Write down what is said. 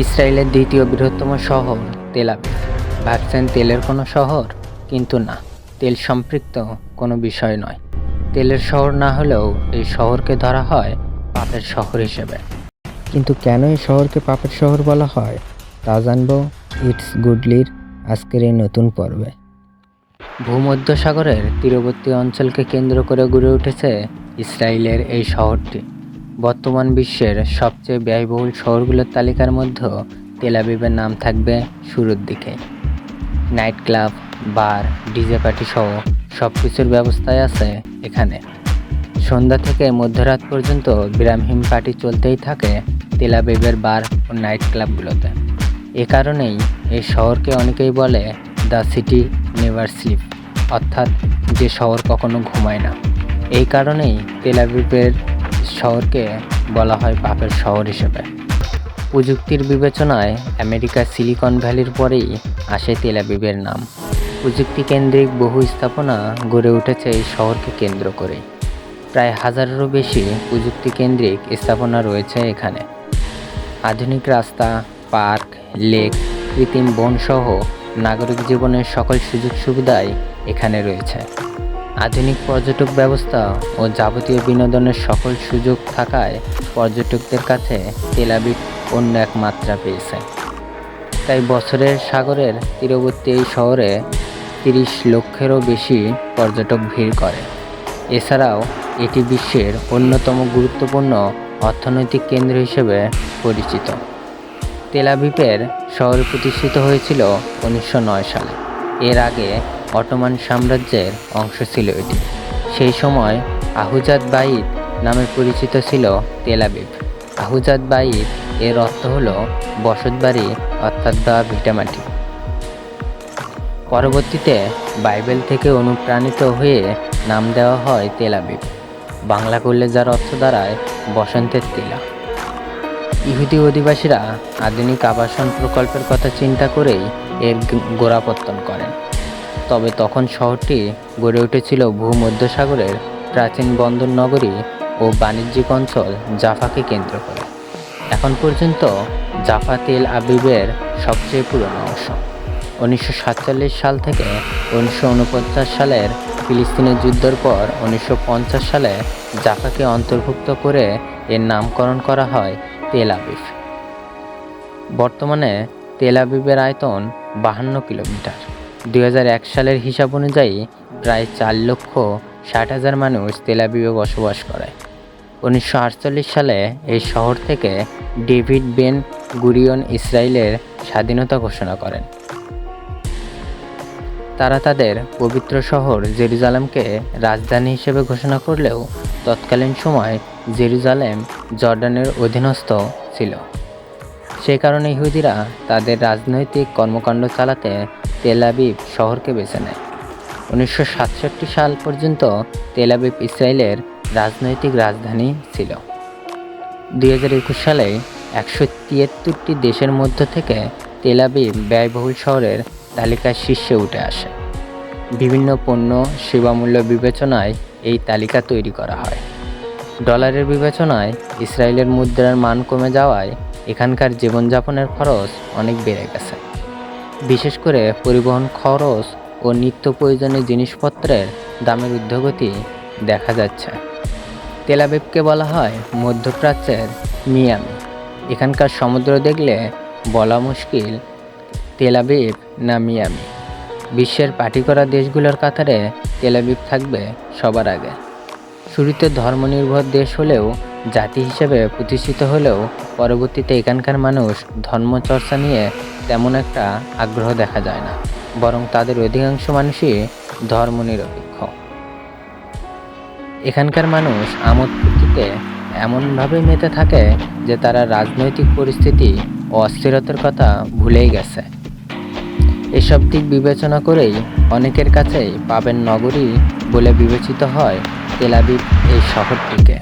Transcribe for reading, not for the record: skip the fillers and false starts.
ইসরায়েলের দ্বিতীয় বৃহত্তম শহর তেল আবিব। ভাবছেন তেলের কোনো শহর, কিন্তু না, তেল সম্পৃক্ত কোনো বিষয় নয়। তেলের শহর না হলেও এই শহরকে ধরা হয় পাপের শহর হিসেবে। কিন্তু কেন এই শহরকে পাপের শহর বলা হয় তা জানবো ইটস গুডলির আজকের এই নতুন পর্বে। ভূমধ্যসাগরের তীরবর্তী অঞ্চলকে কেন্দ্র করে গড়ে উঠেছে ইসরায়েলের এই শহরটি। বর্তমান বিশ্বের সবচেয়ে ব্যয়বহুল শহরগুলোর তালিকার মধ্যে তেল আবিবের নাম থাকবে শুরুর দিকে। নাইট ক্লাব, বার, ডিজে পার্টি সহ সব কিছুর ব্যবস্থায় আছে এখানে। সন্ধ্যা থেকে মধ্যরাত পর্যন্ত বিরামহীন পার্টি চলতেই থাকে তেল আবিবের বার ও নাইট ক্লাবগুলোতে। এ কারণেই এই শহরকে অনেকেই বলে দ্য সিটি নেভার স্লিপ, অর্থাৎ যে শহর কখনো ঘুমায় না। এই কারণেই তেল আবিবের শহরকে বলা হয় পাপের শহর হিসেবে। প্রযুক্তির বিবেচনায় আমেরিকার সিলিকন ভ্যালির পরেই আসে তেল আবিবের নাম। প্রযুক্তি কেন্দ্রিক বহু স্থাপনা গড়ে উঠেছে এই শহরকে কেন্দ্র করে। প্রায় হাজারেরও বেশি প্রযুক্তি কেন্দ্রিক স্থাপনা রয়েছে এখানে। আধুনিক রাস্তা, পার্ক, লেক, কৃত্রিম বনসহ নাগরিক জীবনের সকল সুযোগ সুবিধাই এখানে রয়েছে। আধুনিক পর্যটক ব্যবস্থা ও যাবতীয় বিনোদনের সকল সুযোগ থাকায় পর্যটকদের কাছে তেল আবিব অন্য এক মাত্রা পেয়েছে। তাই বছরের সাগরের তীরবর্তী এই শহরে 30 লক্ষেরও বেশি পর্যটক ভিড় করে। এছাড়াও এটি বিশ্বের অন্যতম গুরুত্বপূর্ণ অর্থনৈতিক কেন্দ্র হিসেবে পরিচিত। তেল আবিবের শহর প্রতিষ্ঠিত হয়েছিল 1909 সালে। এর আগে অটোমান সাম্রাজ্যের অংশ ছিল এটি। সেই সময় আহুজাদ বাইত নামে পরিচিত ছিল তেল আবিব। আহুজাদ বাইত এর অর্থ হলো বসতবাড়ি, অর্থাৎ দ্য ভিটামাটি। পরবর্তীতে বাইবেল থেকে অনুপ্রাণিত হয়ে নাম দেওয়া হয় তেল আবিব। বাংলা করলে যার অর্থ দাঁড়ায় বসন্তের তীলা। ইহুদি অধিবাসীরা আধুনিক আবাসন প্রকল্পের কথা চিন্তা করেই এর গোড়াপত্তন করেন। তবে তখন শহরটি গড়ে উঠেছিল ভূমধ্যসাগরের প্রাচীন বন্দর নগরী ও বাণিজ্যিক অঞ্চল জাফাকে কেন্দ্র করে। এখন পর্যন্ত জাফা তেল আবিবের সবচেয়ে পুরনো অংশ। 1947 সাল থেকে 1949 সালের ফিলিস্তিনের যুদ্ধের পর 1950 সালে জাফাকে অন্তর্ভুক্ত করে এর নামকরণ করা হয় তেল আবিব। বর্তমানে তেল আবিবের আয়তন 52 কিলোমিটার। 2001 সালের হিসাব অনুযায়ী প্রায় 4,60,000 মানুষ তেল আবিবে বসবাস করে। 1948 সালে এই শহর থেকে ডেভিড বেন গুরিয়ন ইসরায়েলের স্বাধীনতা ঘোষণা করেন। তারা তাদের পবিত্র শহর জেরুজালেমকে রাজধানী হিসেবে ঘোষণা করলেও তৎকালীন সময় জেরুজালেম জর্ডানের অধীনস্থ ছিল। সেই কারণে ইহুদিরা তাদের রাজনৈতিক কর্মকাণ্ড চালাতে তেল আবিব শহরকে বেছে নেয়। 1967 সাল পর্যন্ত তেল আবিব ইসরায়েলের রাজনৈতিক রাজধানী ছিল। 2021 সালে 173টি দেশের মধ্য থেকে তেল আবিব ব্যয়বহুল শহরের তালিকায় শীর্ষে উঠে আসে। বিভিন্ন পণ্য সেবামূল্য বিবেচনায় এই তালিকা তৈরি করা হয়। ডলারের বিবেচনায় ইসরায়েলের মুদ্রার মান কমে যাওয়ায় এখানকার জীবনযাপনের খরচ অনেক বেড়ে গেছে। বিশেষ করে পরিবহন খরচ ও নিত্য প্রয়োজনীয় জিনিসপত্রের দামের ঊর্ধ্বগতি দেখা যাচ্ছে। তেল আবিবকে বলা হয় মধ্যপ্রাচ্যের মিয়ামি। এখানকার সমুদ্র দেখলে বলা মুশকিল তেল আবিব না মিয়ামি। বিশ্বের পার্টি করা দেশগুলোর কাতারে তেল আবিব থাকবে সবার আগে। শুরুতে ধর্মনির্ভর দেশ হলেও জাতি হিসেবে প্রতিষ্ঠিত হলেও পরবর্তীতে এখানকার মানুষ ধর্মচর্চা নিয়ে তেমন একটা আগ্রহ দেখা যায় না, বরং তাদের অধিকাংশ মানুষই ধর্মনিরপেক্ষ। এখানকার মানুষ আমোদ ফুর্তিতে এমনভাবে মেতে থাকে যে তারা রাজনৈতিক পরিস্থিতি ও অস্থিরতার কথা ভুলেই গেছে। এসব দিক বিবেচনা করেই অনেকের কাছেই পাপের নগরী বলে বিবেচিত হয় তেল আবিব এই শহরটিকে।